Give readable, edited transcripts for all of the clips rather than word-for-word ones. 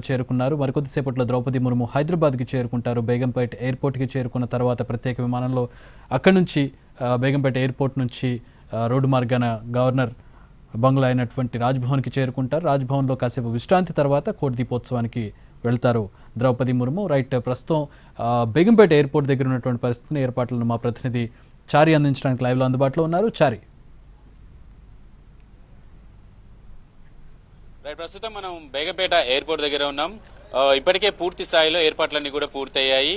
చేరుకున్నారు. మరికొద్దిసేపట్లో ద్రౌపది ముర్ము హైదరాబాద్కి చేరుకుంటారు. బేగంపేట్ ఎయిర్పోర్ట్కి చేరుకున్న తర్వాత ప్రత్యేక విమానంలో అక్కడి నుంచి బేగంపేట ఎయిర్పోర్ట్ నుంచి రోడ్డు మార్గాన గవర్నర్ బంగ్లా అయినటువంటి రాజ్భవన్కి చేరుకుంటారు. రాజ్భవన్లో కాసేపు విశ్రాంతి తర్వాత కోటి దీపోత్సవానికి వెళ్తారు ద్రౌపది ముర్ము. రైట్, ప్రస్తుతం బేగంపేట ఎయిర్పోర్ట్ దగ్గర ఉన్నటువంటి పరిస్థితిని, ఏర్పాట్లను మా ప్రతినిధి చారి అందించడానికి లైవ్లో అందుబాటులో ఉన్నారు. చారి, ప్రస్తుతం మనం బేగంపేట ఎయిర్పోర్ట్ దగ్గర ఉన్నాం. ఇప్పటికే పూర్తి స్థాయిలో ఏర్పాట్లన్నీ కూడా పూర్తయ్యాయి.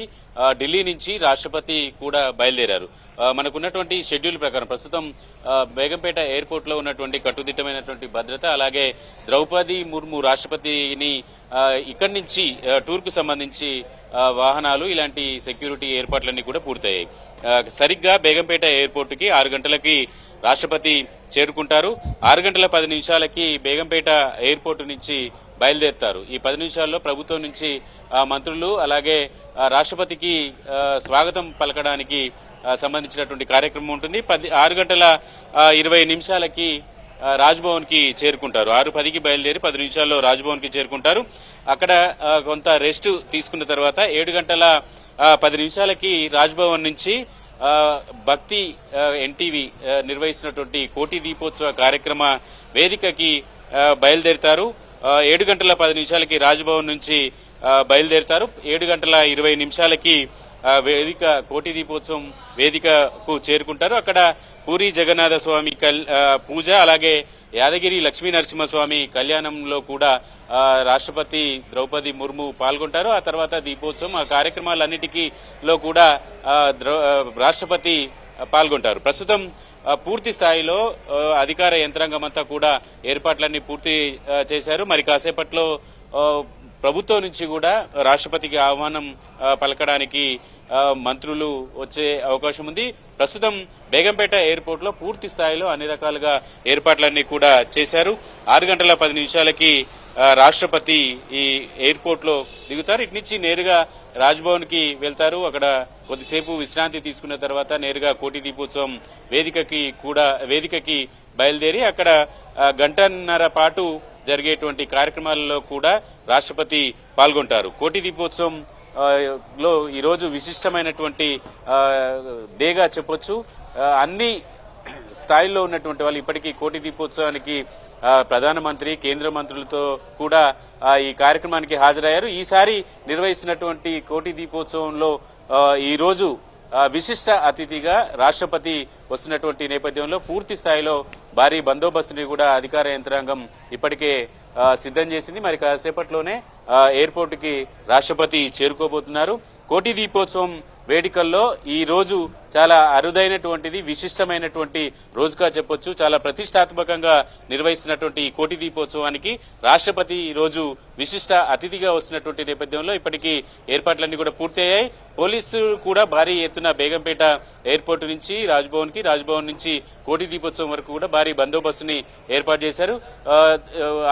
ఢిల్లీ నుంచి రాష్ట్రపతి కూడా బయలుదేరారు. మనకున్నటువంటి షెడ్యూల్ ప్రకారం ప్రస్తుతం బేగంపేట ఎయిర్పోర్ట్ లో ఉన్నటువంటి కట్టుదిట్టమైనటువంటి భద్రత, అలాగే ద్రౌపది ముర్ము రాష్ట్రపతిని ఇక్కడి నుంచి టూర్ కు సంబంధించి వాహనాలు, ఇలాంటి సెక్యూరిటీ ఏర్పాట్లన్నీ కూడా పూర్తయ్యాయి. సరిగ్గా బేగంపేట ఎయిర్పోర్ట్ కి 6 గంటలకి రాష్ట్రపతి చేరుకుంటారు. 6 గంటల 10 నిమిషాలకి బేగంపేట ఎయిర్పోర్ట్ నుంచి బయలుదేరుతారు. ఈ 10 నిమిషాల్లో ప్రభుత్వం నుంచి మంత్రులు, అలాగే రాష్ట్రపతికి స్వాగతం పలకడానికి సంబంధించినటువంటి కార్యక్రమం ఉంటుంది. 6 గంటల 20 నిమిషాలకి రాజ్భవన్ కి చేరుకుంటారు. 6:10కి బయలుదేరి 10 నిమిషాల్లో రాజ్భవన్ కి చేరుకుంటారు. అక్కడ కొంత రెస్ట్ తీసుకున్న తర్వాత 7 గంటల 10 నిమిషాలకి రాజ్భవన్ నుంచి భక్తి ఎన్టీవీ నిర్వహిస్తున్నటువంటి కోటి దీపోత్సవ కార్యక్రమ వేదికకి బయలుదేరుతారు. 7 గంటల 10 నిమిషాలకి రాజ్భవన్ నుంచి బయలుదేరుతారు. 7 గంటల 20 నిమిషాలకి వేదిక కోటి దీపోత్సవం వేదికకు చేరుకుంటారు. అక్కడ పూరి జగన్నాథ స్వామి పూజ, అలాగే యాదగిరి లక్ష్మీ నరసింహస్వామి కళ్యాణంలో కూడా రాష్ట్రపతి ద్రౌపది ముర్ము పాల్గొంటారు. ఆ తర్వాత దీపోత్సవం, ఆ కార్యక్రమాలన్నిటికీలో కూడా రాష్ట్రపతి పాల్గొంటారు. ప్రస్తుతం పూర్తి స్థాయిలో అధికార యంత్రాంగం అంతా కూడా ఏర్పాట్లన్నీ పూర్తి చేశారు. మరి కాసేపట్లో ప్రభుత్వం నుంచి కూడా రాష్ట్రపతికి ఆహ్వానం పలకడానికి మంత్రులు వచ్చే అవకాశం ఉంది. ప్రస్తుతం బేగంపేట ఎయిర్పోర్ట్ లో పూర్తి స్థాయిలో అన్ని రకాలుగా ఏర్పాట్లన్నీ కూడా చేశారు. 6 గంటల 10 నిమిషాలకి రాష్ట్రపతి ఈ ఎయిర్పోర్ట్ లో దిగుతారు. ఇటు నుంచి నేరుగా రాజ్భవన్ కి వెళ్తారు. అక్కడ కొద్దిసేపు విశ్రాంతి తీసుకున్న తర్వాత నేరుగా కోటి దీపోత్సవం వేదికకి బయలుదేరి అక్కడ గంటన్నర పాటు జరిగేటువంటి కార్యక్రమాలలో కూడా రాష్ట్రపతి పాల్గొంటారు. కోటి దీపోత్సవం లో ఈరోజు విశిష్టమైనటువంటి డేగా చెప్పొచ్చు. అన్ని స్థాయిల్లో ఉన్నటువంటి వాళ్ళు ఇప్పటికీ కోటి దీపోత్సవానికి ప్రధానమంత్రి, కేంద్ర మంత్రులతో కూడా ఈ కార్యక్రమానికి హాజరయ్యారు. ఈసారి నిర్వహిస్తున్నటువంటి కోటి దీపోత్సవంలో ఈ రోజు విశిష్ట అతిథిగా రాష్ట్రపతి వస్తున్నటువంటి నేపథ్యంలో పూర్తి స్థాయిలో భారీ బందోబస్తుని కూడా అధికార యంత్రాంగం ఇప్పటికే సిద్ధం చేసింది. మరి కాసేపట్లోనే ఎయిర్పోర్ట్ కి రాష్ట్రపతి చేరుకోబోతున్నారు. కోటి దీపోత్సవం వేడుకల్లో ఈ రోజు చాలా అరుదైనటువంటిది, విశిష్టమైనటువంటి రోజుగా చెప్పొచ్చు. చాలా ప్రతిష్టాత్మకంగా నిర్వహిస్తున్నటువంటి ఈ కోటి దీపోత్సవానికి రాష్ట్రపతి ఈ రోజు విశిష్ట అతిథిగా వస్తున్నటువంటి నేపథ్యంలో ఇప్పటికీ ఏర్పాట్లన్నీ కూడా పూర్తయ్యాయి. పోలీసులు కూడా భారీ ఎత్తున బేగంపేట ఎయిర్పోర్ట్ నుంచి రాజ్భవన్ నుంచి కోటి దీపోత్సవం వరకు కూడా భారీ బందోబస్తుని ఏర్పాటు చేశారు.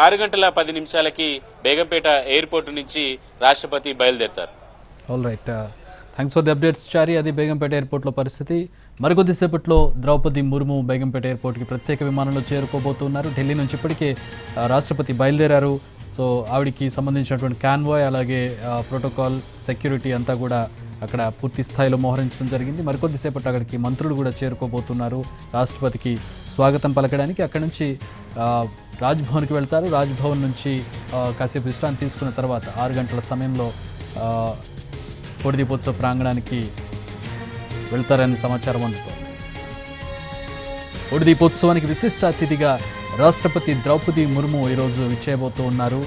6 గంటల 10 నిమిషాలకి బేగంపేట ఎయిర్పోర్ట్ నుంచి రాష్ట్రపతి బయలుదేరతారు. All right, thanks for the updates Chari. అది బేగంపేట ఎయిర్పోర్ట్లో పరిస్థితి. మరికొద్దిసేపట్లో ద్రౌపది ముర్ము బేగంపేట ఎయిర్పోర్ట్కి ప్రత్యేక విమానంలో చేరుకోబోతున్నారు. ఢిల్లీ నుంచి ఇప్పటికే రాష్ట్రపతి బయలుదేరారు. సో ఆవిడికి సంబంధించినటువంటి కాన్వాయ్, అలాగే ప్రోటోకాల్, సెక్యూరిటీ అంతా కూడా అక్కడ పూర్తి స్థాయిలో మోహరించడం జరిగింది. మరికొద్దిసేపట్లో అక్కడికి మంత్రులు కూడా చేరుకోబోతున్నారు రాష్ట్రపతికి స్వాగతం పలకడానికి. అక్కడి నుంచి రాజ్భవన్కి వెళ్తారు. రాజ్భవన్ నుంచి కాసేపు విశ్రాంతి తీసుకున్న తర్వాత 6 గంటల సమయంలో కోటి దీపోత్సవ ప్రాంగణానికి వెళ్తారని సమాచారం అందుతోంది. కోటి దీపోత్సవానికి విశిష్ట అతిథిగా రాష్ట్రపతి ద్రౌపది ముర్ము ఈరోజు విచ్చేయబోతూ ఉన్నారు.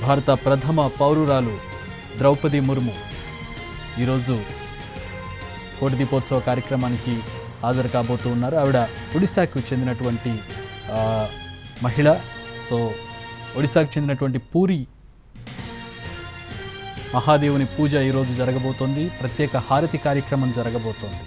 భారత ప్రథమ పౌరురాలు ద్రౌపది ముర్ము ఈరోజు కోటి దీపోత్సవ కార్యక్రమానికి హాజరు కాబోతూ ఉన్నారు. ఆవిడ ఒడిశాకు చెందినటువంటి మహిళ. సో ఒడిశాకు చెందినటువంటి పూరి మహాదేవుని పూజ ఈరోజు జరగబోతోంది. ప్రత్యేక హారతి కార్యక్రమం జరగబోతోంది.